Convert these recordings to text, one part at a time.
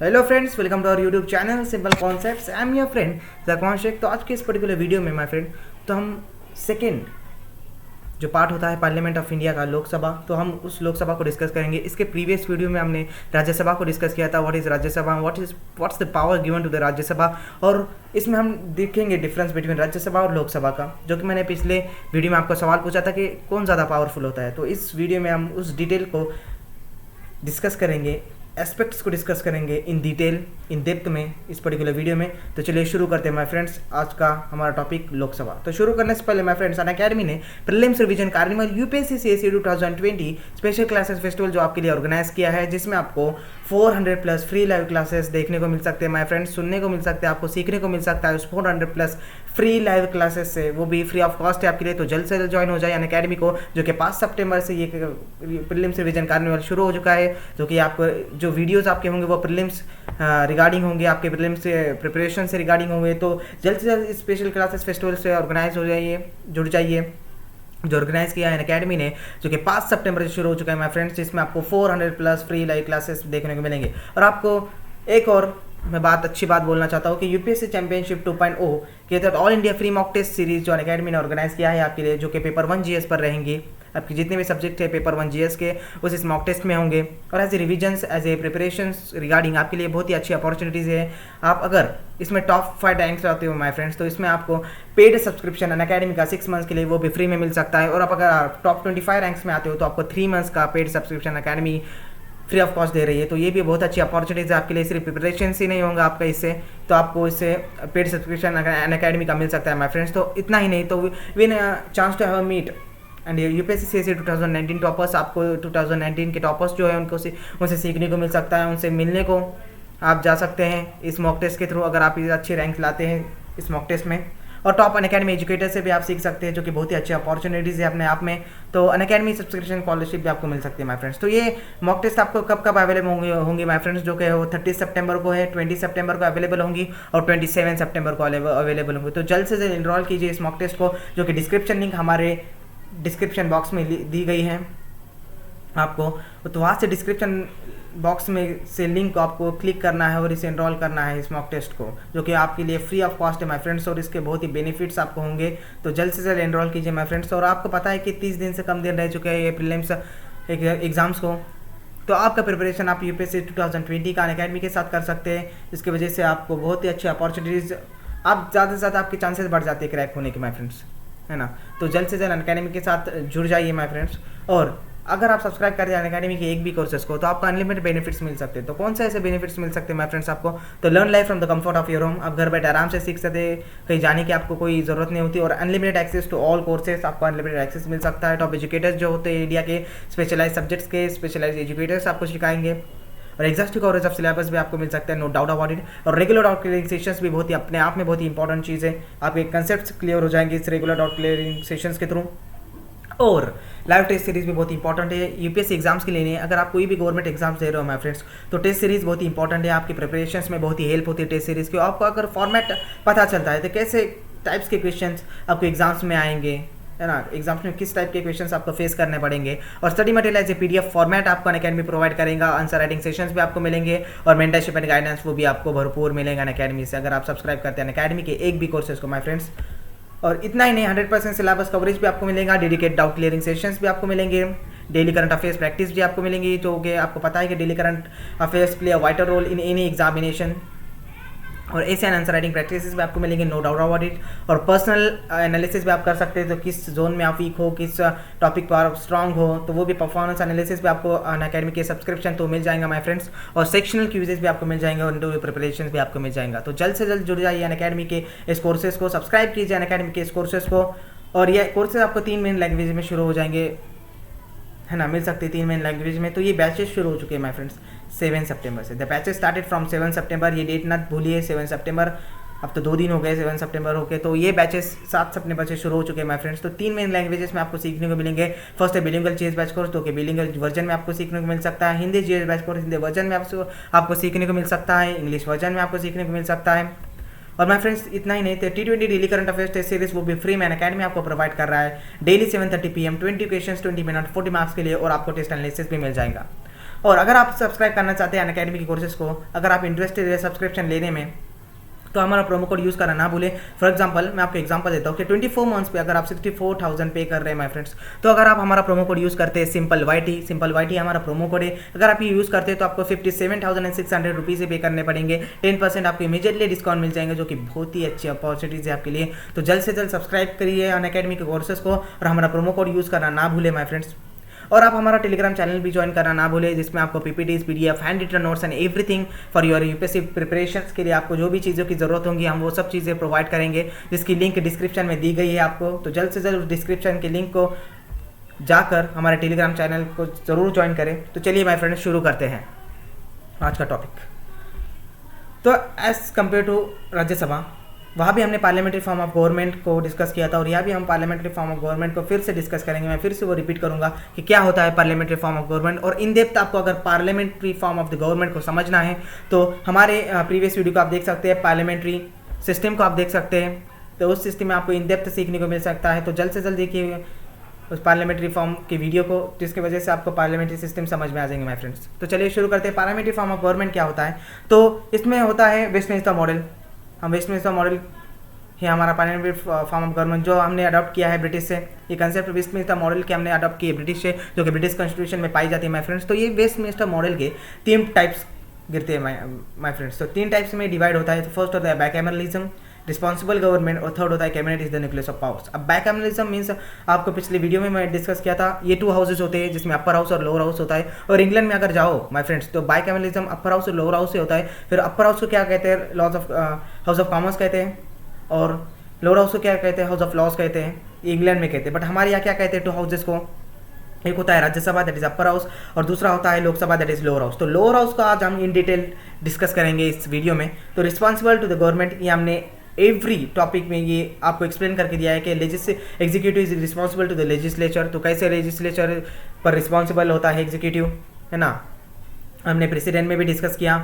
Hello friends, welcome to our YouTube channel simple concepts. I am your friend Zakwan Shaikh. तो आज के इस particular video में माय फ्रेंड, तो हम सेकेंड जो पार्ट होता है पार्लियामेंट ऑफ इंडिया का, लोकसभा, तो हम उस लोकसभा को डिस्कस करेंगे। इसके प्रीवियस वीडियो में हमने राज्यसभा को डिस्कस किया था। What is Rajya Sabha, what's the power given to the Rajya Sabha, और इसमें हम देखेंगे डिफरेंस बिटवीन राज्यसभा और लोकसभा का, जो कि मैंने पिछले वीडियो में आपको सवाल पूछा था कि कौन ज़्यादा पावरफुल होता है। तो इस वीडियो में हम उस डिटेल को डिस्कस करेंगे, एस्पेक्ट्स को डिस्कस करेंगे इन डिटेल, इन डेप्थ में इस पर्टिकुलर वीडियो में। तो चलिए शुरू करते हैं माय फ्रेंड्स। आज का हमारा टॉपिक लोकसभा। तो शुरू करने से पहले माय फ्रेंड्स, अनअकैडमी ने prelims revision carnival UPSC CSC 2020 special classes festival जो आपके लिए ऑर्गेनाइज किया है, जिसमें आपको 400 प्लस फ्री लाइव क्लासेस देखने को मिल सकते हैं माय फ्रेंड्स, सुनने को मिल सकते हैं, आपको सीखने को मिल सकता है उस 400 प्लस फ्री लाइव क्लासेस से, वो भी फ्री ऑफ कॉस्ट है आपके लिए। तो जल्द से जल्द ज्वाइन हो जाए अनअकैडमी को, जो कि 5 सितंबर से ये प्रीलिम्स रिवीजन कार्निवल शुरू हो चुका है। जो कि आपको जो वीडियोस आपके होंगे वो प्रीलिम्स रिगार्डिंग होंगे, आपके प्रीलिम्स से प्रिपरेशन से रिगार्डिंग होंगे। तो जल्द से जल्द इस स्पेशल क्लासेस फेस्टिवल से ऑर्गेनाइज हो जाइए, जुड़ जाइए, जो ऑर्गेनाइज किया है अनअकैडमी ने, जो कि 5 सितंबर से शुरू हो चुका है माय फ्रेंड्स, जिसमें आपको 400 प्लस फ्री लाइव क्लासेस देखने को मिलेंगे। और आपको एक और मैं अच्छी बात बोलना चाहता हूँ कि यूपीएससी चैंपियनशिप 2.0 के तहत all India free mock test series जो अनअकैडमी ने ऑर्गेनाइज किया है आपके लिए, जो कि पेपर 1 जीएस पर रहेंगी। आपके जितने भी सब्जेक्ट है पेपर 1 जीएस के, उस इस मॉक टेस्ट में होंगे। और as a revisions, as a preparations regarding आपके लिए बहुत ही अच्छी अपॉर्चुनिटीज़ है। आप अगर इसमें टॉप 5 रैंक्स रहते हो माय फ्रेंड्स, तो इसमें आपको पेड सब्सक्रिप्शन अनअकैडमी का 6 मंथ्स के लिए वो भी फ्री में मिल सकता है। और आप अगर टॉप 25 रैंक्स में आते हो तो आपको 3 मंथ्स का paid subscription Unacademy free of cost दे रही है। तो ये भी बहुत अच्छी अपॉर्चुनिटीज़ है आपके लिए। सिर्फ प्रिपरेशन ही नहीं होगा आपका इससे, तो आपको इससे पेड सब्सक्रिप्शन अनअकैडमी का मिल सकता है माय फ्रेंड्स। तो इतना ही नहीं, तो win chance to have meet and UPSC CSC 2019 toppers, आपको 2019 के टॉपर्स जो है उनको उनसे सीखने को मिल सकता है, उनसे मिलने को आप जा सकते हैं इस मॉक टेस्ट के थ्रू, अगर आप अच्छे रैंक लाते हैं इस मॉक टेस्ट में। और टॉप अनअकैडमी एजुकेटर से भी आप सीख सकते हैं, जो कि बहुत ही अच्छी अपॉर्चुनिटीज़ है अपने आप में। तो अनअकैडमी सब्सक्रिप्शन स्कॉलरशिप भी आपको मिल सकती है माय फ्रेंड्स। तो ये मॉक टेस्ट आपको कब कब अवेलेबल होंगे माय फ्रेंड्स, जो कि वो 30 सितंबर को है, 20 सितंबर को अवेलेबल होंगी और 27 सितंबर को अवेलेबल होंगी। तो जल्द से जल्द इनरोल कीजिए इस मॉक टेस्ट को, जो कि डिस्क्रिप्शन लिंक हमारे डिस्क्रिप्शन बॉक्स में दी गई है आपको। तो वहाँ से डिस्क्रिप्शन बॉक्स में से लिंक को आपको क्लिक करना है और इसे एनरोल करना है इस मॉक टेस्ट को, जो कि आपके लिए फ्री ऑफ कॉस्ट है माय फ्रेंड्स। और इसके बहुत ही बेनिफिट्स आपको होंगे। तो जल्द से जल्द एनरोल कीजिए माय फ्रेंड्स। और आपको पता है कि 30 दिन से कम दिन रह चुके हैं ये प्रीलिम्स एग्ज़ाम्स को, तो आपका प्रिपरेशन आप यूपीएससी 2020 का अनअकैडमी के साथ कर सकते हैं, जिसकी वजह से आपको बहुत ही अच्छी अपॉर्चुनिटीज़, आप ज़्यादा से ज़्यादा आपके चांसेस बढ़ जाते हैं क्रैक होने के माय फ्रेंड्स, है ना। तो जल्द से जल्द अनअकैडमी के साथ जुड़ जाइए माय फ्रेंड्स। और अगर आप सब्सक्राइब करते हैं अनअकैडमी के एक भी कोर्सेज को, तो आपको अनलिमिटेड बेनिफिट्स मिल सकते हैं। तो कौन से ऐसे बेनिफिट्स मिल सकते हैं माय फ्रेंड्स आपको? तो learn life from the comfort of your home, आप घर बैठे आराम से सीख सकते हैं, कहीं जाने की आपको कोई ज़रूरत नहीं होती। और unlimited access to all courses, आपको अनलिमिटेड एक्सेस मिल सकता है। टॉप एजुकेटर्स जो होते हैं इंडिया के, स्पेशलाइज सब्जेक्ट्स के स्पेशलाइज एजुकेटर्स आपको सिखाएंगे। और एग्जॉस्टिव कवरेज ऑफ सिलेबस भी आपको मिल सकता है, नो डाउट अबाउट इट। और रेगुलर डाउट क्लियरिंग सेशंस भी बहुत ही अपने आप में बहुत ही इंपॉर्टेंट चीज़ है। आपके कंसेप्ट्स क्लियर हो जाएंगे इस रेगुलर डाउट क्लियरिंग सेशंस के थ्रू। और लाइव टेस्ट सीरीज भी बहुत इंपॉर्टेंट है यूपीएससी एग्जाम्स के लिए। अगर आप कोई भी गवर्नमेंट एग्जाम्स दे रहे हो माय फ्रेंड्स, तो टेस्ट सीरीज बहुत ही इंपॉर्टेंट है। आपकी प्रिपरेशंस में बहुत ही हेल्प होती है टेस्ट सीरीज की। आपको अगर फॉर्मेट पता चलता है तो कैसे टाइप्स के क्वेश्चंस आपको एग्जाम्स में आएंगे, है ना, एग्जाम्स में किस टाइप के क्वेश्चंस आपको फेस करने पड़ेंगे। और study material as a PDF format आपको अनअकैडमी प्रोवाइड करेगा। आंसर राइटिंग सेशंस भी आपको मिलेंगे और मेंटरशिप एंड गाइडेंस वो भी आपको भरपूर मिलेगा अनअकैडमी से, अगर आप सब्सक्राइब करते हैं अनअकैडमी के एक भी कोर्सेज को माय फ्रेंड्स। और इतना ही नहीं, 100% सिलेबस कवरेज भी आपको मिलेगा, डेडिकेट डाउट क्लियरिंग सेशंस भी आपको मिलेंगे, डेली करंट अफेयर्स प्रैक्टिस भी आपको मिलेंगी, जो कि आपको पता है कि daily current affairs play a vital role in any examination. और ऐसे आंसर राइटिंग प्रैक्टिसेस भी आपको मिलेंगे, नो डाउट अबाउट इट। और पर्सनल एनालिसिस भी आप कर सकते हैं, तो किस जोन में आप वीक हो, किस टॉपिक पर आप स्ट्रांग हो, तो वो भी परफॉर्मेंस एनालिसिस भी आपको अनअकैडमी के सब्सक्रिप्शन तो मिल जाएगा माय फ्रेंड्स। और सेक्शनल क्विजेस भी आपको मिल जाएंगे और इंटरव्यू प्रिपरेशन भी आपको मिल जाएगा। तो जल्द से जल्द जुड़ जाइए अनअकैडमी के इस कोर्सेज को, सब्सक्राइब कीजिए अनअकैडमी के इस कोर्सेज को। और ये कोर्सेज आपको 3 मेन लैंग्वेज में शुरू हो जाएंगे, है ना, मिल सकते हैं 3 मेन लैंग्वेज में। तो ये बैचेस शुरू हो चुके हैं माय फ्रेंड्स 7 सितंबर से। द बैचेस स्टार्टेड फ्रॉम 7 सितंबर, ये डेट ना भूलिए 7 सितंबर। अब तो 2 दिन हो गए 7 सितंबर होके, तो ये बैचेस 7 सितंबर से शुरू हो चुके हैं माय फ्रेंड्स। तो 3 मेन लैंग्वेजेस में आपको सीखने को मिलेंगे। फर्स्ट है बिलिंगुअल जीएस बैच कोर्स, तो कि बिलिंगुअल वर्जन में आपको सीखने को मिल सकता है। Hindi GS batch course, Hindi version में आपको सीखने को मिल सकता है। इंग्लिश वर्जन में आपको सीखने को मिल सकता है। और माय फ्रेंड्स इतना ही नहीं, तो T20 daily current affairs test series वो भी फ्री में अनअकैडमी आपको प्रोवाइड कर रहा है। Daily 7:30 PM 20 questions 20 minute 40 marks के लिए, और आपको टेस्ट एनालिसिस भी मिल जाएगा। और अगर आप सब्सक्राइब करना चाहते हैं अनअकैडमी के कोर्सेज को, अगर आप इंटरेस्टेड है सब्सक्रिप्शन लेने में, तो हमारा प्रोमो कोड यूज़ करना ना भूलें। फॉर एग्जांपल मैं आपको एग्जांपल देता हूँ कि 24 मंथ्स पे अगर आप 64,000 पे कर रहे हैं माय फ्रेंड्स, तो अगर आप हमारा प्रोमो कोड यूज़ करते हैं सिंपल वाईटी हमारा प्रोमो कोड है, अगर आप ये यूज़ करते हैं तो आपको 57,600 रुपीज़ पे करने पड़ेंगे। 10% आपको इमीडिएटली डिस्काउंट मिल जाएंगे, जो कि बहुत ही अच्छी अपॉर्चुनिटीज़ है आपके लिए। तो जल्द से जल्द सब्सक्राइब करिए अनअकैडमी के कोर्सेज को और हमारा प्रोमो कोड यूज़ करना ना भूलें माय फ्रेंड्स। और आप हमारा टेलीग्राम चैनल भी ज्वाइन करना ना भूलें, जिसमें आपको PPTs, PDF, handwritten notes and everything for your UPSC preparations के लिए आपको जो भी चीज़ों की ज़रूरत होगी हम वो सब चीज़ें प्रोवाइड करेंगे, जिसकी लिंक डिस्क्रिप्शन में दी गई है आपको। तो जल्द से जल्द डिस्क्रिप्शन के लिंक को जाकर हमारे टेलीग्राम चैनल को ज़रूर ज्वाइन करें। तो चलिए माय फ्रेंड्स शुरू करते हैं आज का टॉपिक। तो एज़ कम्पेयर टू राज्यसभा, वहाँ भी हमने पार्लियामेंट्री फॉर्म ऑफ गवर्नमेंट को डिस्कस किया था और यहाँ भी हम पार्लियामेंट्री फॉर्म ऑफ गवर्नमेंट को फिर से डिस्कस करेंगे। मैं फिर से वो रिपीट करूँगा कि क्या होता है पार्लियामेंट्री फॉर्म ऑफ गवर्नमेंट। और इन डेप्थ आपको अगर parliamentary form of the government को समझना है तो हमारे प्रीवियस वीडियो को आप देख सकते हैं, पार्लियामेंट्री सिस्टम को आप देख सकते हैं। तो उस सिस्टम में आपको इन डेप्थ सीखने को मिल सकता है। तो जल्द से जल्द देखिए उस पार्लियामेंट्री फॉर्म की वीडियो को, जिसकी वजह से आपको पार्लियामेंट्री सिस्टम समझ में आ जाएंगे माय फ्रेंड्स। तो चलिए शुरू करते हैं। पार्लियामेंट्री फॉर्म ऑफ गवर्नमेंट क्या होता है? तो इसमें होता है वेस्टमिंस्टर मॉडल। हम वेस्टमिंस्टर मॉडल है हमारा पार्लियामेंट्री फॉर्म ऑफ गवर्नमेंट, जो हमने अडॉप्ट किया है ब्रिटिश से। ये कंसेप्ट वेस्टमिंस्टर मॉडल के हमने अडॉप्ट किए ब्रिटिश से, जो कि ब्रिटिश कॉन्स्टिट्यूशन में पाई जाती है माय फ्रेंड्स। तो ये वेस्टमिंस्टर मॉडल के 3 टाइप्स गिरते हैं माय फ्रेंड्स। तो 3 टाइप्स में डिवाइड होता है। तो फर्स्ट होता है बाइकैमरलिज्म, रिस्पॉन्सिबल गवर्नमेंट, और थर्ड होता है cabinet is the nucleus of powers. अब बाइकैमरलिज्म मीन्स आपको पिछले वीडियो में मैं डिस्कस किया था, ये 2 हाउसेज होते हैं जिसमें अपर हाउस और लोअर हाउस होता है। और इंग्लैंड में अगर जाओ माय फ्रेंड्स तो बाइकैमरलिज्म अपर हाउस और लोअर हाउस से होता है। फिर अपर हाउस को क्या कहते हैं? Laws of House of Commons कहते हैं, और लोअर हाउस को क्या कहते हैं? हाउस ऑफ लॉज कहते हैं। इंग्लैंड में कहते हैं, बट हमारे यहाँ क्या कहते हैं 2 हाउसेज को? एक होता है Rajya Sabha that is upper house, और दूसरा होता है Lok Sabha that is lower house. तो लोअर हाउस का आज हम इन डिटेल डिस्कस करेंगे इस वीडियो में। तो रिस्पॉन्सिबल टू द गवर्नमेंट, ये हमने एवरी टॉपिक में ये आपको एक्सप्लेन करके दिया है कि executive is responsible to the legislature. तो कैसे लेजिस्लेचर पर रिस्पॉन्सिबल होता है एग्जीक्यूटिव, है ना। हमने प्रेसिडेंट में भी डिस्कस किया,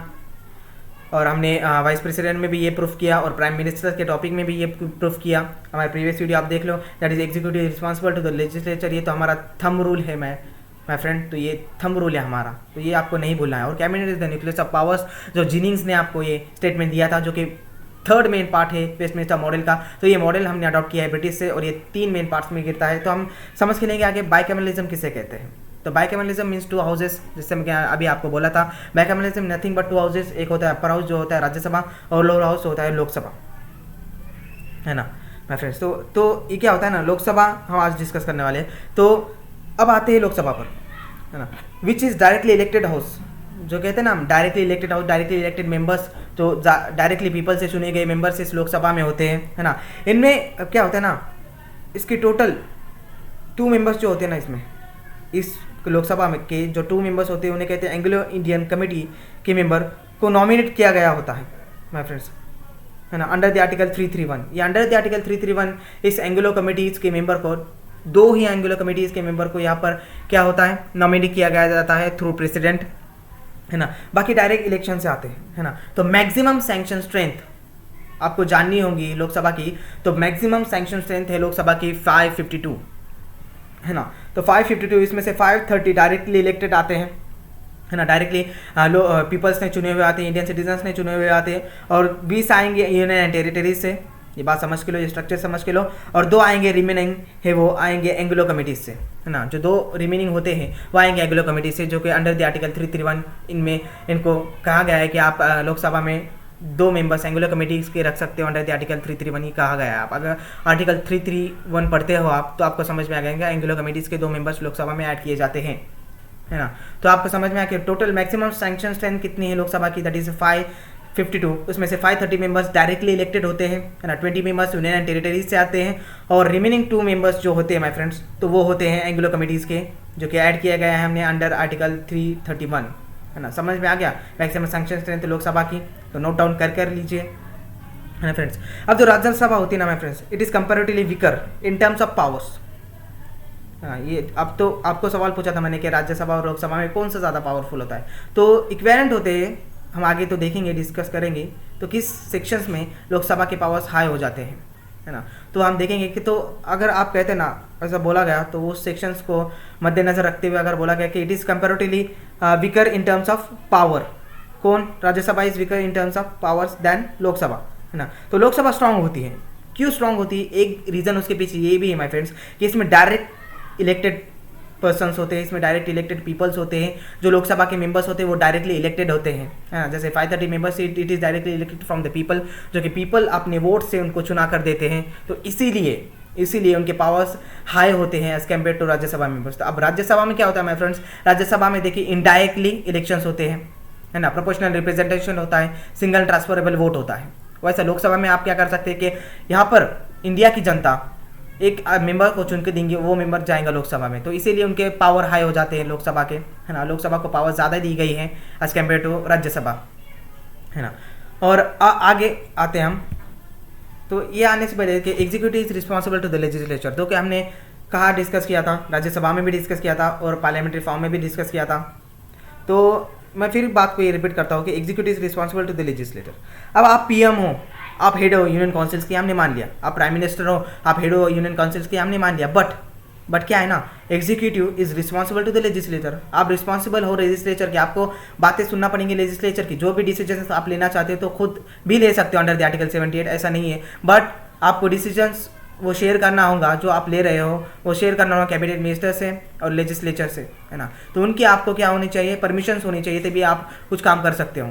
और हमने वाइस प्रेसिडेंट में भी ये प्रूफ किया, और प्राइम मिनिस्टर के टॉपिक में भी ये प्रूफ किया। हमारे प्रीवियस वीडियो आप देख लो, that is executive responsible to the legislature. ये तो हमारा थंब रूल है माय फ्रेंड, तो ये थंब रूल है हमारा, तो ये आपको नहीं भूलना है। और cabinet is the nucleus of powers, जो जिनिंग्स ने आपको ये स्टेटमेंट दिया था, जो कि 3rd मेन पार्ट है वेस्टमिंस्टर मॉडल का। तो ये मॉडल हमने अडॉप्ट किया है ब्रिटिश से, और ये 3 मेन पार्ट्स में गिरता है। तो हम समझ के लेंगे आगे बाइकैमरलिज्म किसे कहते हैं। तो बाइकैमरलिज्म मीन्स 2 हाउसेस, जिससे मैं अभी आपको बोला था बाइकैमरलिज्म नथिंग बट 2 हाउसेस। एक होता है अपर हाउस जो होता है राज्यसभा, और लोअर हाउस होता है लोकसभा, है ना माय फ्रेंड्स। तो ये क्या होता है ना, लोकसभा हम आज डिस्कस करने वाले हैं। तो अब आते हैं लोकसभा पर, है ना, which is directly elected house, जो कहते हैं ना हम directly elected house, directly elected members. तो डायरेक्टली पीपल से चुने गए मेंबर्स इस लोकसभा में होते हैं, है ना। इनमें अब क्या होता है ना, इसके टोटल 2 मेंबर्स जो होते हैं ना इसमें, इस लोकसभा में के जो 2 मेंबर्स होते हैं उन्हें कहते हैं एंग्लो इंडियन कमेटी के मेंबर को नॉमिनेट किया गया होता है माय फ्रेंड्स, है ना, अंडर द आर्टिकल 331। ये अंडर द आर्टिकल 331 इस एंग्लो कमेटीज़ के मेंबर को, 2 ही एंग्लो कमेटीज़ के मेंबर को यहाँ पर क्या होता है नॉमिनेट किया गया जाता है थ्रू प्रेसिडेंट, है ना। बाकी डायरेक्ट इलेक्शन से आते हैं, है ना। तो मैक्सिमम सैंक्शन स्ट्रेंथ आपको जाननी होगी लोकसभा की। तो मैक्सिमम सैंक्शन स्ट्रेंथ है लोकसभा की 552, है ना। तो 552, इसमें से 530 डायरेक्टली इलेक्टेड आते हैं, है ना, डायरेक्टली पीपल्स ने चुने हुए आते हैं, इंडियन सिटीजन्स ने चुने हुए आते हैं। और 20 आएंगे यूनियन एंड टेरिटरीज से, ये बात समझ के लो, ये स्ट्रक्चर समझ के लो। और 2 आएंगे रिमेनिंग है, वो आएंगे एंग्लो कमेटीज से, है ना। जो 2 रिमेनिंग होते हैं वो आएंगे एंग्लो कमेटीज से, जो कि अंडर द आर्टिकल 331 इनमें इनको कहा गया है कि आप लोकसभा में 2 मेंबर्स एंग्लो कमेटीज के रख सकते हो अंडर द आर्टिकल 331 ही कहा गया है। आप अगर आर्टिकल 331 पढ़ते हो आप, तो आपको समझ में आ जाएगा एंग्लो कमेटीज के 2 मेंबर्स लोकसभा में ऐड किए जाते हैं, है ना। तो आपको समझ में आ कि टोटल मैक्सिमम सैंक्शन स्ट्रेंथ कितनी है लोकसभा की, दैट इज 552। उसमें से 530 मेंबर्स डायरेक्टली इलेक्टेड होते हैं, है ना। 20 मेंबर्स यूनियन एंड टेरिटरीज से आते हैं, और रिमेनिंग 2 मेंबर्स जो होते हैं माय फ्रेंड्स, तो वो होते हैं एंग्लो कमेटीज़ के, जो कि ऐड किया गया है हमने अंडर आर्टिकल 331, है ना। समझ में आ गया मैक्सिमम सैंक्शन स्ट्रेंथ लोकसभा की, तो नोट डाउन कर लीजिए, है ना फ्रेंड्स। अब जो राज्यसभा होती है ना my friends, it is comparatively weaker in terms of powers. हाँ, ये अब तो आपको सवाल पूछा था मैंने कि राज्यसभा और लोकसभा में कौन सा ज़्यादा पावरफुल होता है, तो इक्वेलेंट होते हैं। हम आगे तो देखेंगे, डिस्कस करेंगे तो किस सेक्शंस में लोकसभा के पावर्स हाई हो जाते हैं, है ना। तो हम देखेंगे कि तो अगर आप कहते ना ऐसा बोला गया तो उस सेक्शंस को मद्देनजर रखते हुए अगर बोला गया कि it is comparatively weaker in terms of power, कौन, Rajya Sabha is weaker in terms of powers then Lok Sabha, है ना। तो लोकसभा स्ट्रांग होती है, क्यों स्ट्रांग होती है, एक रीज़न उसके पीछे ये भी है माय फ्रेंड्स कि इसमें डायरेक्ट इलेक्टेड पर्सन्स होते हैं, इसमें डायरेक्ट इलेक्टेड पीपल्स होते हैं, जो लोकसभा के मेंबर्स होते हैं वो डायरेक्टली इलेक्टेड होते हैं, है ना। जैसे 530 members it is directly elected from the people, जो कि पीपल अपने वोट से उनको चुना कर देते हैं। तो इसीलिए उनके पावर्स हाई होते हैं as compare to Rajya Sabha members. तो अब राज्यसभा में क्या होता है माय फ्रेंड्स, राज्यसभा में देखिए इनडायरेक्टली इलेक्शंस होते हैं, है ना, प्रोपोर्शनल रिप्रेजेंटेशन होता है, सिंगल ट्रांसफरेबल वोट होता है। वैसे लोकसभा में आप क्या कर सकते हैं कि यहाँ पर इंडिया की जनता एक मेंबर को चुन के देंगे, वो मेंबर जाएगा लोकसभा में, तो इसीलिए उनके पावर हाई हो जाते हैं लोकसभा के, है ना। लोकसभा को पावर ज़्यादा दी गई है एज कम्पेयर टू राज्यसभा, है ना। और आगे आते हैं हम, तो ये आने से पहले कि executive is responsible to the legislature, तो कि हमने कहाँ डिस्कस किया था, राज्यसभा में भी डिस्कस किया था और पार्लियामेंट्री फॉर्म में भी डिस्कस किया था। तो मैं फिर बात को ये रिपीट करता हूँ कि executive is responsible to the legislator. अब आप पीएम हो, आप हेड हो यूनियन काउंसिल्स की, हमने मान लिया, आप प्राइम मिनिस्टर हो, आप हेड हो यूनियन काउंसिल्स की, हमने मान लिया, बट क्या है ना, executive is responsible to the legislator. आप रिस्पॉन्सिबल हो लेजिस्लेचर के, आपको बातें सुनना पड़ेंगी लेजिस्लेचर की, जो भी डिसीजन आप लेना चाहते हो तो खुद भी ले सकते हो अंडर द आर्टिकल 78, ऐसा नहीं है, बट आपको डिसीजंस वो शेयर करना होगा, जो आप ले रहे हो वो शेयर करना होगा कैबिनेट मिनिस्टर से और लेजिस्लेचर से, है ना। तो उनकी आपको क्या होनी चाहिए, परमिशंस होनी चाहिए, तभी आप कुछ काम कर सकते हो।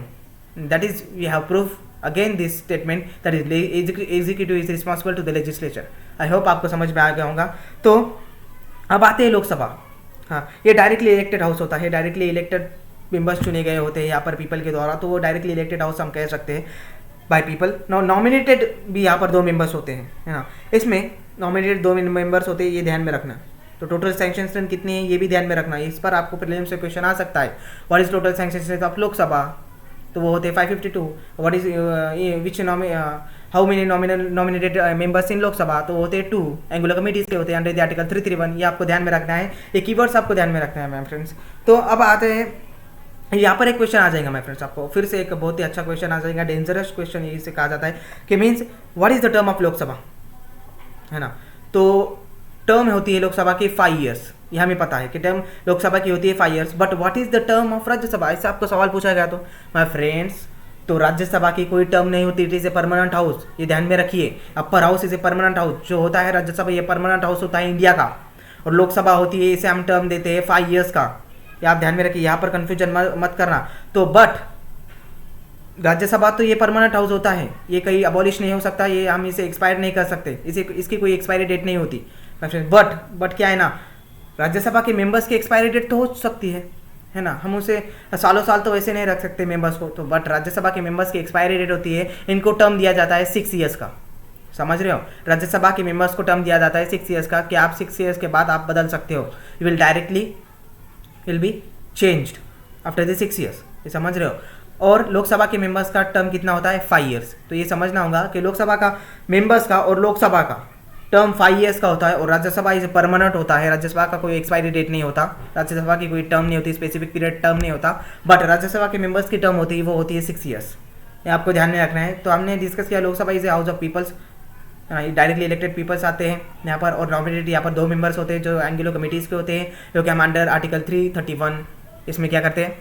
That is we have proof again this statement that is executive is responsible to the legislature. I hope आपको समझ में आ गया होगा। तो अब आते हैं लोकसभा। हाँ, ये डायरेक्टली इलेक्टेड हाउस होता है, डायरेक्टली इलेक्टेड मेंबर्स चुने गए होते हैं यहाँ पर पीपल के द्वारा, तो वो डायरेक्टली इलेक्टेड हाउस हम कह सकते हैं बाय पीपल। नॉमिनेटेड भी यहाँ पर 2 मेंबर्स होते हैं, है ना। इसमें नॉमिनेटेड 2 मेंबर्स होते हैं, ये ध्यान में रखना। तो टोटल सैंक्शन स्ट्रेंथ कितनी है ये भी ध्यान में रखना, इस पर आपको प्रीलिम्स से क्वेश्चन आ सकता है। What is total sanction strength of Lok Sabha, तो वो होते हैं 552। What is which how many nominated members in Lok Sabha, तो होते हैं 2 एंगुलर कमिटीज के होते हैं अंडर द आर्टिकल 331। ये आपको ध्यान में रखना है, ये कीवर्ड्स आपको ध्यान में रखना है मैम फ्रेंड्स। तो अब आते हैं, यहाँ पर एक क्वेश्चन आ जाएगा माय फ्रेंड्स, आपको फिर से एक बहुत ही अच्छा क्वेश्चन आ जाएगा, डेंजरस क्वेश्चन इसे कहा जाता है कि means what is the term of Lok Sabha, है ना। तो टर्म होती है लोकसभा की 5 ईयर्स, ये हमें पता है कि टर्म लोकसभा की होती है 5 years, but what is the term of Rajya Sabha, इससे आपको सवाल पूछा गया तो माय फ्रेंड्स, तो राज्यसभा की कोई टर्म नहीं होती, it is a permanent house, ये ध्यान में रखिए। Upper house is a permanent house, जो होता है राज्यसभा ये परमानेंट हाउस होता है इंडिया का, और लोकसभा होती है, इसे हम टर्म देते हैं 5 ईयर्स का, ये आप ध्यान में रखिए, यहाँ पर कंफ्यूजन मत करना। तो बट राज्यसभा तो ये परमानेंट हाउस होता है, ये कहीं अबॉलिश नहीं हो सकता, ये हम इसे एक्सपायर नहीं कर सकते, इसे इसकी कोई एक्सपायरी डेट नहीं होती। बट क्या है ना, राज्यसभा के मेंबर्स की एक्सपायरी डेट तो हो सकती है ना, हम उसे सालों साल तो वैसे नहीं रख सकते मेंबर्स को, तो बट राज्यसभा के मेंबर्स की एक्सपायरी डेट होती है, इनको टर्म दिया जाता है 6 ईयर्स का, समझ रहे हो। राज्यसभा के मेंबर्स को टर्म दिया जाता है 6 ईयर्स का, कि आप 6 ईयर्स के बाद आप बदल सकते हो, you will directly will be changed after the 6 years, ये समझ रहे हो। और लोकसभा के मेंबर्स का टर्म कितना होता है 5 ईयर्स, तो ये समझना होगा कि लोकसभा का मेंबर्स का और लोकसभा का टर्म 5 ईयर्स का होता है, और राज्यसभा इसे परमानेंट होता है, राज्यसभा का कोई एक्सपायरी डेट नहीं होता, राज्यसभा की कोई टर्म नहीं होती, स्पेसिफिक पीरियड टर्म नहीं होता, बट राज्यसभा के मेंबर्स की टर्म होती है, वो होती है 6 ईयर्स, ये आपको ध्यान में रखना है। तो हमने डिस्कस किया Lok Sabha is a house of peoples, directly elected peoples आते हैं यहाँ पर, और नॉमिनेटेड यहाँ पर 2 मेंबर्स होते हैं जो एंगुलर कमिटीज़ के होते हैं, जो कि हम अंडर आर्टिकल 331 इसमें क्या करते हैं,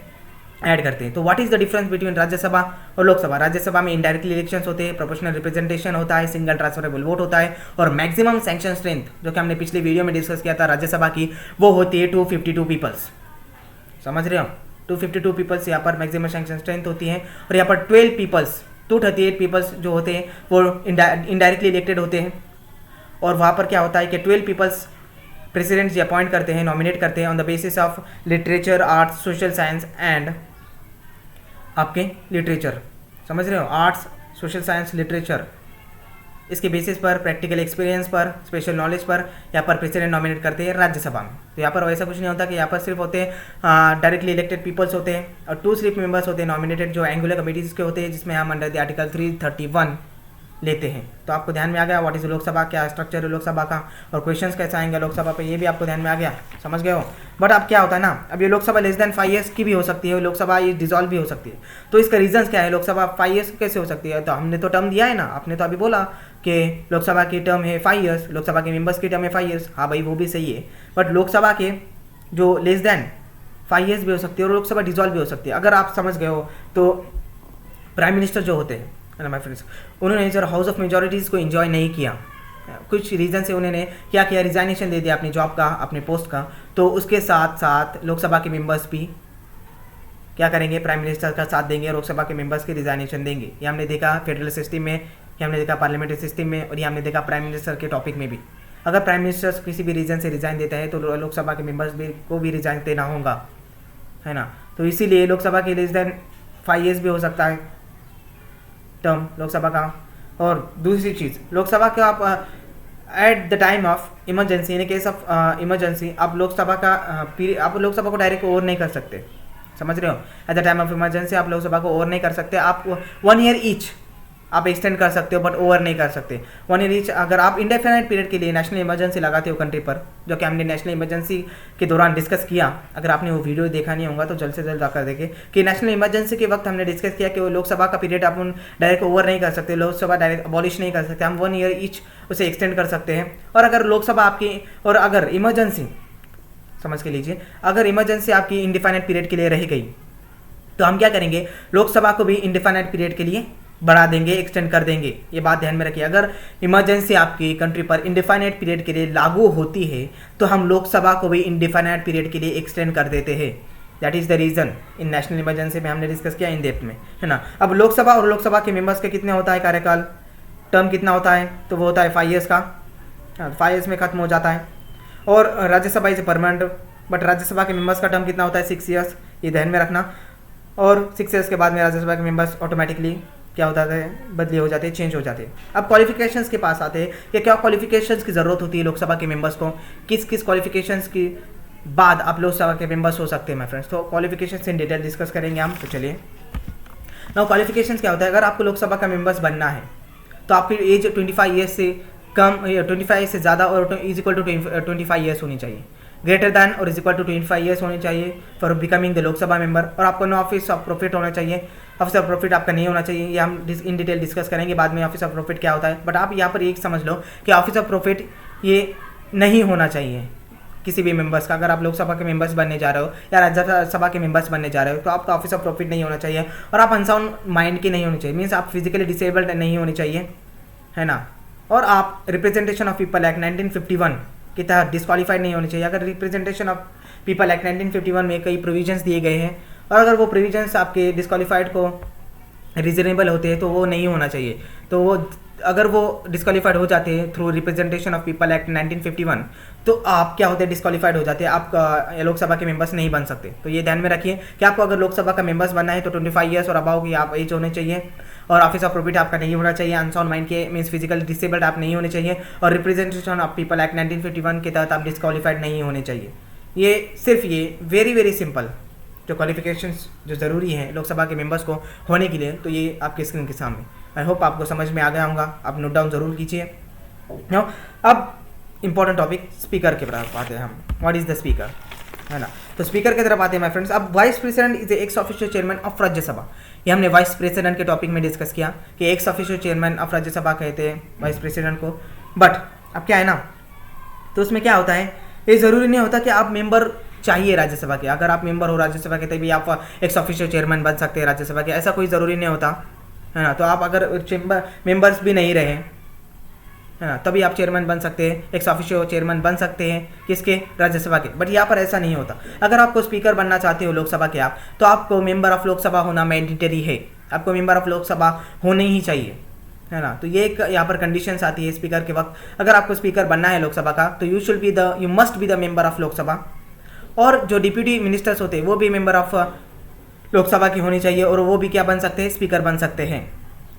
ऐड करते हैं। तो what is the difference between Rajya Sabha और लोकसभा, राज्यसभा में इनडायरेक्टली इलेक्शंस होते हैं, प्रोपोर्शनल रिप्रेजेंटेशन होता है, सिंगल ट्रांसफरेबल वोट होता है, और मैक्सिमम सैंक्शन स्ट्रेंथ जो कि हमने पिछले वीडियो में डिस्कस किया था राज्यसभा की, वो होती है 252 पीपल्स, समझ रहे हो, 252 पीपल्स यहाँ पर मैक्सिमम सैंक्शन स्ट्रेंथ होती है, और यहाँ पर 12 पीपल्स 238 पीपल्स जो होते हैं वो इनडायरेक्टली इलेक्टेड होते हैं, और वहाँ पर क्या होता है कि 12 पीपल्स प्रेसिडेंट जी अपॉइंट करते हैं, नॉमिनेट करते हैं on the basis of literature, arts, social science and आपके लिटरेचर, समझ रहे हो, आर्ट्स, सोशल साइंस, लिटरेचर, इसके बेसिस पर, प्रैक्टिकल एक्सपीरियंस पर, स्पेशल नॉलेज पर यहाँ पर प्रेसिडेंट नॉमिनेट करते हैं राज्यसभा में। तो यहाँ पर वैसा कुछ नहीं होता कि यहाँ पर सिर्फ होते हैं डायरेक्टली इलेक्टेड पीपल्स होते हैं, और 2 सिर्फ मेंबर्स होते हैं नॉमिनेटेड जो एंगुलर कमिटीज़ के होते हैं, जिसमें हम अंडर द आर्टिकल 331 लेते हैं। तो आपको ध्यान में आ गया व्हाट इज लोकसभा, क्या स्ट्रक्चर है लोकसभा का, और क्वेश्चंस कैसे आएंगे लोकसभा पे, ये भी आपको ध्यान में आ गया, समझ गए हो। बट अब क्या होता है ना, अब ये लोकसभा लेस देन 5 ईयर्स की भी हो सकती है, लोकसभा ये डिजॉल्व भी हो सकती है। तो इसका रीजन क्या है, लोकसभा 5 ईयर्स कैसे हो सकती है, तो हमने तो टर्म दिया है ना, आपने तो अभी बोला कि लोकसभा की टर्म है 5 ईयर्स, लोकसभा के मेंबर्स की टर्म है 5 ईयर्स। हाँ भाई वो भी सही है, बट लोकसभा के जो लेस देन 5 ईयर्स भी हो सकती है और लोकसभा डिजॉल्व भी हो सकती है। अगर आप समझ गए हो तो प्राइम मिनिस्टर जो होते हैं है ना माय फ्रेंड्स, उन्होंने जरा हाउस ऑफ मेजॉरिटीज़ को एंजॉय नहीं किया, कुछ रीज़न से उन्होंने क्या किया, रिजाइनेशन दे दिया अपनी जॉब का, अपने पोस्ट का। तो उसके साथ साथ लोकसभा के मेंबर्स भी क्या करेंगे, प्राइम मिनिस्टर का साथ देंगे, लोकसभा के मेंबर्स की रिजाइनेशन देंगे। ये हमने देखा फेडरल सिस्टम में, ये हमने देखा पार्लियामेंट्री सिस्टम में, और ये हमने देखा प्राइम मिनिस्टर के टॉपिक में भी। अगर प्राइम मिनिस्टर किसी भी रीज़न से रिजाइन देता है तो लोकसभा के मेंबर्स भी को भी रिजाइन देना होगा, है ना। तो इसीलिए लोकसभा के लेस देन 5 ईयर्स भी हो सकता है टर्म लोकसभा का। और दूसरी चीज़, लोकसभा का आप at the time of emergency, in case of emergency, आप लोकसभा का आप लोकसभा को डायरेक्ट ओवर नहीं कर सकते, समझ रहे हो। At the time of emergency आप लोकसभा को ओवर नहीं कर सकते, आप 1 ईयर ईच आप एक्सटेंड कर सकते हो, बट ओवर नहीं कर सकते 1 ईयर ईच। अगर आप इंडेफिनाइट पीरियड के लिए नेशनल इमरजेंसी लगाते हो कंट्री पर, जो कि हमने नेशनल इमरजेंसी के दौरान डिस्कस किया, अगर आपने वो वीडियो देखा नहीं होगा तो जल्द से जल्द जाकर देखें कि नेशनल इमरजेंसी के वक्त हमने डिस्कस किया कि वो लोकसभा का पीरियड आप डायरेक्ट ओवर नहीं कर सकते, लोकसभा डायरेक्ट अबॉलिश नहीं कर सकते, हम 1 ईयर ईच उसे एक्सटेंड कर सकते हैं। और अगर लोकसभा आपकी, और अगर इमरजेंसी समझ के लीजिए, अगर इमरजेंसी आपकी इंडिफाइनाइट पीरियड के लिए रह गई तो हम क्या करेंगे, लोकसभा को भी इंडिफाइनाइट पीरियड के लिए बढ़ा देंगे, एक्सटेंड कर देंगे। ये बात ध्यान में रखिए, अगर इमरजेंसी आपकी कंट्री पर इंडिफाइनाइट पीरियड के लिए लागू होती है तो हम लोकसभा को भी इंडिफाइनाइट पीरियड के लिए एक्सटेंड कर देते हैं। That is the reason in national emergency में हमने डिस्कस किया इन डेप्थ में, है ना। अब लोकसभा और लोकसभा के मेंबर्स के कितने होता है कार्यकाल, टर्म कितना होता है, तो वो होता है 5 ईयर्स का, 5 ईयर्स में खत्म हो जाता है। और Rajya Sabha is permanent, but Rajya Sabha के मेंबर्स का टर्म कितना होता है, 6 ईयर्स, ये ध्यान में रखना। और 6 ईयर्स के बाद में राज्यसभा के मेंबर्स ऑटोमेटिकली क्या होता है, बदली हो जाते हैं, चेंज हो जाते हैं। अब क्वालिफिकेशंस के पास आते हैं कि क्या क्वालिफिकेशंस की ज़रूरत होती है लोकसभा के मेंबर्स को, किस किस क्वालिफिकेशंस की बाद आप लोकसभा के मेंबर्स हो सकते हैं माय फ्रेंड्स। तो क्वालिफिकेशंस इन डिटेल डिस्कस करेंगे हम। तो चलिए नाउ क्वालिफिकेशंस क्या होता है, अगर आपको लोकसभा का मेंबर्स बनना है तो आपकी एज 25 ईयर्स से कम, 25 से ज़्यादा और इज इक्वल टू 25 ईयर्स होनी चाहिए, ग्रेटर दैन और इज इक्वल टू 25 ईयर्स होने चाहिए for becoming the Lok Sabha member. और आपको नो ऑफिस ऑफ प्रॉफिट होना चाहिए, ऑफिस ऑफ प्रॉफिट आपका नहीं होना चाहिए, ये हम इन डिटेल डिस्कस करेंगे बाद में ऑफिस ऑफ प्रॉफिट क्या होता है। बट आप यहाँ पर एक समझ लो कि ऑफिस ऑफ प्रॉफिट ये नहीं होना चाहिए किसी भी मेंबर्स का। अगर आप लोकसभा के मेंबर्स बनने जा रहे हो या राज्यसभा के मेंबर्स बनने जा रहे हो तो आपका ऑफिस ऑफ प्रॉफिट नहीं होना चाहिए, और आप अनसाउंड माइंड की नहीं होनी चाहिए, मीन्स आप फिजिकली डिसेबल्ड नहीं होनी चाहिए, है ना। और आप रिप्रेजेंटेशन ऑफ पीपल एक्ट 1951 के तहत डिस्क्वालीफाइड नहीं होनी चाहिए। अगर रिप्रेजेंटेशन ऑफ पीपल एक्ट 1951 में कई प्रोविजंस दिए गए हैं और अगर वो प्रोविजंस आपके डिस्क्वालीफाइड को रीजनेबल होते हैं तो वो नहीं होना चाहिए। तो वो अगर वो डिस्क्वालीफाइड हो जाते हैं through representation of people act 1951 तो आप क्या होते हैं, डिस्क्वालीफाइड हो जाते हैं, आप लोकसभा के मेंबर्स नहीं बन सकते। तो ये ध्यान में रखिए कि आपको अगर लोकसभा का मेंबर्स बनना है तो 25 ईयर्स और अबाव की आप एज होने चाहिए, और ऑफिस ऑफ प्रॉफिट आपका नहीं होना चाहिए, अनसाउंड माइंड के मीन्स फिजिकल डिसेबल्ड आप नहीं होने चाहिए, और रिप्रेजेंटेशन ऑफ पीपल एक्ट 1951 के तहत आप डिस्क्वालीफाइड नहीं होने चाहिए। ये सिर्फ ये वेरी सिंपल जो क्वालिफिकेशंस जो ज़रूरी हैं लोकसभा के मेंबर्स को होने के लिए, तो ये आपके स्क्रीन के सामने। आई होप आपको समझ में आ गया होगा, आप नोट डाउन ज़रूर कीजिए। अब इंपॉर्टेंट टॉपिक स्पीकर के तरफ आते हैं हम। व्हाट इज़ द स्पीकर, है ना। तो स्पीकर की तरफ आते हैं माय फ्रेंड्स। अब vice president is x official chairman of Rajya Sabha. ये हमने वाइस प्रेसिडेंट के टॉपिक में डिस्कस किया कि x official chairman of Rajya Sabha कहते हैं वाइस प्रेसिडेंट को। बट अब क्या है ना, तो उसमें क्या होता है, ये ज़रूरी नहीं होता कि आप मेंबर चाहिए राज्यसभा के। अगर आप मेंबर हो राज्यसभा के तभी आप एक्स ऑफिशियल चेयरमैन बन सकते हैं राज्यसभा के, ऐसा कोई ज़रूरी नहीं होता, है ना। तो आप अगर मेंबर्स भी नहीं रहे, है ना, तभी आप चेयरमैन बन सकते हैं, एक्स ऑफिशियल चेयरमैन बन सकते हैं किसके, राज्यसभा के। बट यहाँ पर ऐसा नहीं होता। अगर आपको स्पीकर बनना चाहते हो लोकसभा के आप, तो आपको मेंबर ऑफ लोकसभा होना मैंडेटरी है, आपको मेंबर ऑफ लोकसभा होने ही चाहिए, है ना। तो ये एक यहाँ पर कंडीशंस आती है स्पीकर के वक्त। अगर आपको स्पीकर बनना है लोकसभा का तो you must be the member of Lok Sabha. और जो डिप्यूटी मिनिस्टर्स होते हैं वो भी मेंबर ऑफ लोकसभा की होनी चाहिए, और वो भी क्या बन सकते हैं, स्पीकर बन सकते हैं,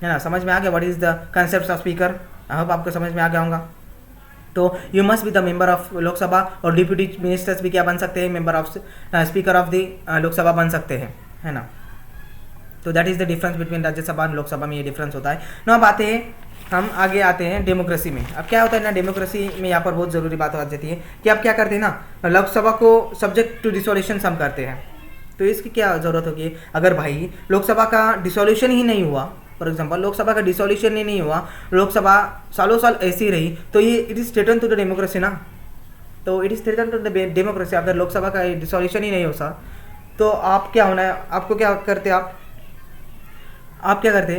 है ना। समझ में आ गया what is the concept of speaker. I hope आपको समझ में आ गया होगा। तो you must be the member of Lok Sabha, और डिप्यूटी मिनिस्टर्स भी क्या बन सकते हैं, member of speaker of the Lok Sabha बन सकते हैं, है ना। तो that is the difference between Rajya Sabha और लोकसभा में, ये डिफरेंस होता है ना। अब आते हैं हम आगे आते हैं डेमोक्रेसी में। अब क्या होता है ना, डेमोक्रेसी में यहाँ पर बहुत ज़रूरी बात आ जाती है कि अब क्या करते हैं ना, लोकसभा को सब्जेक्ट टू डिसोल्यूशन हम करते हैं। तो इसकी क्या ज़रूरत होगी, अगर भाई लोकसभा का डिसोल्यूशन ही नहीं हुआ, फॉर एग्जांपल लोकसभा का डिसोल्यूशन ही नहीं हुआ, लोकसभा सालों साल ऐसी रही, तो ये it is threaten to the democracy ना। तो it is threaten to the democracy. अगर लोकसभा का डिसोल्यूशन ही नहीं हो सा, तो आप क्या होना है, आपको क्या करते आप क्या करते,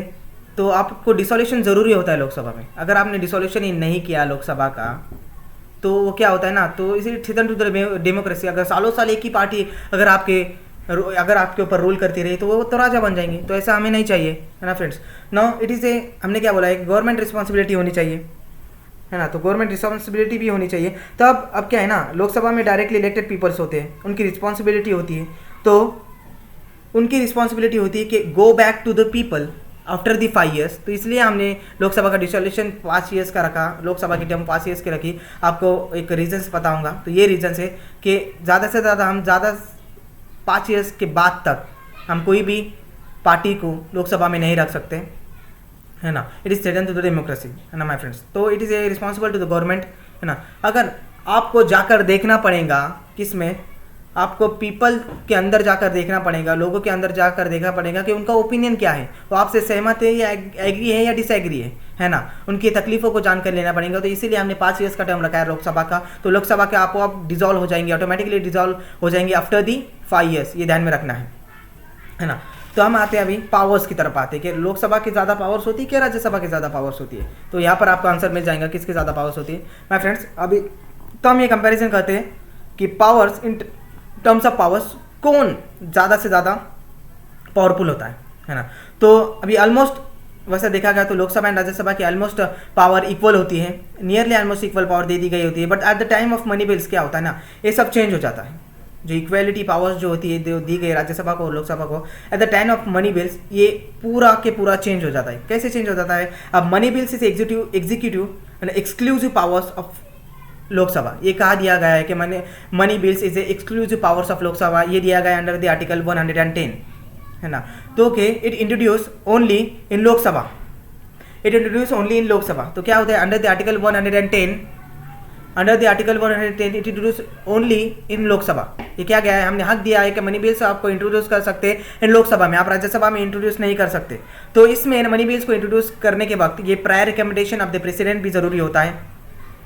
तो आपको डिसोल्यूशन ज़रूरी होता है लोकसभा में। अगर आपने डिसोल्यूशन ही नहीं किया लोकसभा का, तो वो क्या होता है ना, तो इसी थ्रेटन टू द डेमोक्रेसी। अगर सालों साल एक ही पार्टी अगर आपके ऊपर रूल करती रही, तो वो तो राजा बन जाएंगे। तो ऐसा हमें नहीं चाहिए, है ना friends. No, it is a, हमने क्या बोला है, गवर्नमेंट रिस्पॉन्सिबिलिटी होनी चाहिए, है ना। तो गवर्नमेंट रिस्पॉन्सिबिलिटी भी होनी चाहिए। तो अब क्या है ना, लोकसभा में डायरेक्टली इलेक्टेड पीपल्स होते हैं, उनकी रिस्पॉन्सिबिलिटी होती है। तो उनकी रिस्पॉन्सिबिलिटी होती है कि go back to the people after the 5 years. तो इसलिए हमने लोकसभा का डिसोल्यूशन 5 ईयर्स का रखा, लोकसभा की टर्म 5 ईयर्स की रखी। आपको एक रीजन्स पता होगा, तो ये रीजन्स है कि ज़्यादा से ज़्यादा हम 5 ईयर्स के बाद तक हम कोई भी पार्टी को लोकसभा में नहीं रख सकते, है ना। It is threaten to the democracy, है ना माय फ्रेंड्स। तो it is a responsible to the government, है ना। अगर आपको जाकर देखना पड़ेगा, किसमें, आपको पीपल के अंदर जाकर देखना पड़ेगा, लोगों के अंदर जाकर देखना पड़ेगा कि उनका ओपिनियन क्या है, वो आपसे सहमत है या एग्री है या डिसएग्री है ना। उनकी तकलीफ़ों को जानकर लेना पड़ेगा। तो इसीलिए हमने 5 ईयर्स का टर्म रखा है लोकसभा का। तो लोकसभा के आप डिजॉल्व हो जाएंगे, ऑटोमेटिकली डिजॉल्व हो जाएंगे आफ्टर दी 5 ईयर्स, ये ध्यान में रखना है ना। तो हम आते हैं अभी पावर्स की तरफ आते हैं कि लोकसभा की ज़्यादा पावर्स होती है कि राज्यसभा की ज़्यादा पावर्स होती है। तो यहाँ पर आपको आंसर मिल जाएगा किसकी ज़्यादा पावर्स होती है माय फ्रेंड्स। अभी तो हम ये कंपैरिजन करते हैं कि powers, in terms of powers, कौन ज़्यादा से ज़्यादा पावरफुल होता है ना। तो अभी ऑलमोस्ट वैसे देखा गया तो लोकसभा एंड राज्यसभा की ऑलमोस्ट पावर इक्वल होती है, नियरली ऑलमोस्ट इक्वल पावर दे दी गई होती है। But at the time of money bills क्या होता है ना, ये सब चेंज हो जाता है। जो इक्वेलिटी पावर्स जो होती है जो दी गई राज्यसभा को और लोकसभा को, at the time of money bills ये पूरा के पूरा चेंज हो जाता है। कैसे चेंज हो जाता है, अब money bills is executive and exclusive powers of Lok Sabha. ये कहा दिया गया है कि money bills is a exclusive powers of Lok Sabha, ये दिया गया अंडर द आर्टिकल 110, है ना। तो okay, it introduce only in Lok Sabha, it introduce only in Lok Sabha. तो क्या होता है, under the article 110, under the article 110 it introduce only in Lok Sabha. ये क्या गया है, हमने हक दिया है कि मनी बिल्स आपको इंट्रोड्यूस कर सकते हैं इन लोकसभा में, आप राज्यसभा में इंट्रोड्यूस नहीं कर सकते। तो इसमें मनी बिल्स को इंट्रोड्यूस करने के वक्त ये prior recommendation of the president भी जरूरी होता है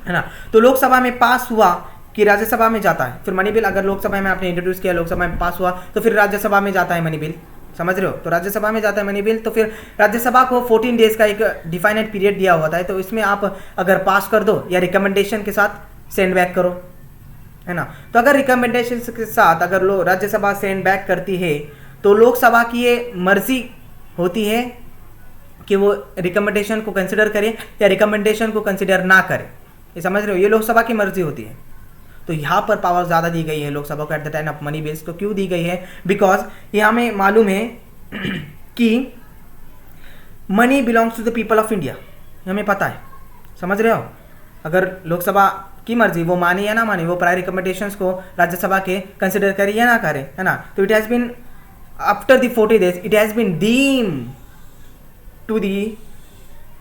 ना। तो लोकसभा में पास हुआ कि राज्यसभा में जाता है, फिर मनी बिल अगर लोकसभा में आपने इंट्रोड्यूस किया, लोकसभा में पास हुआ, तो फिर राज्यसभा में जाता है मनी बिल, समझ रहे हो। तो राज्यसभा में जाता है मनी बिल, तो फिर राज्यसभा को 14 डेज का एक डिफाइनेड पीरियड दिया हुआ था। तो इसमें आप अगर पास कर दो या रिकमेंडेशन के साथ सेंड बैक करो, है ना। तो अगर रिकमेंडेशन के साथ अगर राज्यसभा सेंड बैक करती है, तो लोकसभा की ये मर्जी होती है कि वो रिकमेंडेशन को कंसिडर करे या रिकमेंडेशन को कंसिडर ना करे, ये समझ रहे हो, ये लोकसभा की मर्जी होती है। तो यहाँ पर पावर ज़्यादा दी गई है लोकसभा को at the time of money bills. तो क्यों दी गई है, बिकॉज ये हमें मालूम है कि money belongs to the people of India, हमें पता है, समझ रहे हो। अगर लोकसभा की मर्जी वो माने या ना माने, वो प्रायर रिकमेंडेशंस को राज्यसभा के कंसिडर करे या ना करे, है ना। तो it has been after the 40 days it has been deem to the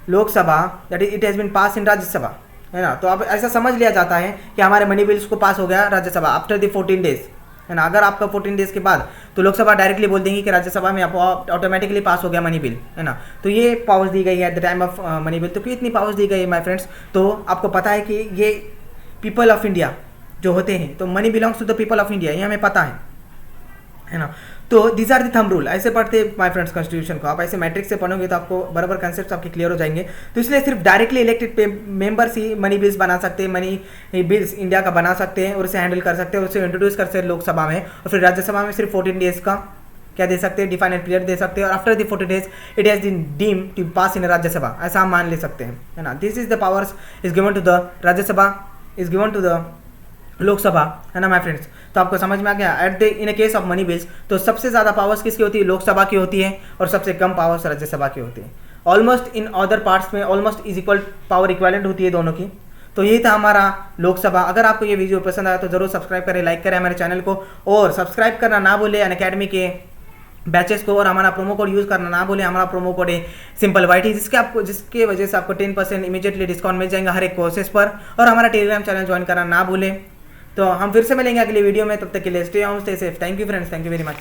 Lok Sabha that it has been pass in Rajya Sabha, है ना। तो अब ऐसा समझ लिया जाता है कि हमारे मनी बिल्स को पास हो गया राज्यसभा आफ्टर द 14 days, है ना। अगर आपका 14 डेज के बाद, तो लोकसभा डायरेक्टली बोल देंगी कि राज्यसभा में आपको ऑटोमेटिकली पास हो गया मनी बिल, है ना। तो ये पावर्स दी गई है at the time of money bill. तो क्यों इतनी पावर्स दी गई है माय फ्रेंड्स, तो आपको पता है कि ये पीपल ऑफ इंडिया जो होते हैं, तो money belongs to the people of India, ये हमें पता है ना। तो these are the thumb rule, ऐसे पढ़ते माय फ्रेंड्स कॉन्स्टिट्यूशन को। आप ऐसे मैट्रिक्स से पढ़ोगे तो आपको बराबर कंसेप्ट आपके क्लियर हो जाएंगे। तो इसलिए सिर्फ डायरेक्टली इलेक्टेड मेंबर्स ही मनी बिल्स बना सकते हैं, मनी बिल्स इंडिया का बना सकते हैं और उसे हैंडल कर सकते हैं, उसे इंट्रोड्यूस कर सकते हैं लोकसभा में, और फिर राज्यसभा में सिर्फ 14 डेज का क्या दे सकते हैं, डिफाइनेड पीरियड दे सकते हैं। और after the 40 days it has been deem to pass in Rajya Sabha, ऐसा हम मान ले सकते हैं, है ना। This is the powers is given to the Rajya Sabha, is given to the Lok Sabha, है ना माय फ्रेंड्स। तो आपको समझ में आ गया। At the in A case of money bills, तो सबसे ज़्यादा पावर्स किसकी होती है, लोकसभा की होती है, और सबसे कम पावर्स राज्यसभा की होती है। ऑलमोस्ट इन अदर पार्ट्स में almost is equal power equivalent होती है दोनों की। तो यही था हमारा लोकसभा। अगर आपको ये वीडियो पसंद आया तो जरूर सब्सक्राइब करें, लाइक करें हमारे चैनल को, और सब्सक्राइब करना ना भूलें अनअकैडमी के बैचेस को, और हमारा प्रोमो कोड यूज़ करना ना भूलें। हमारा प्रोमो कोड है सिंपल वाइटी, जिसके वजह से आपको 10% इमीडिएटली डिस्काउंट मिल जाएगा हर एक कोर्सेज पर। और हमारा टेलीग्राम चैनल ज्वाइन करना ना भूलें। तो हम फिर से मिलेंगे अगली वीडियो में, तब तक के लिए stay home, stay safe. Thank you friends, thank you very much.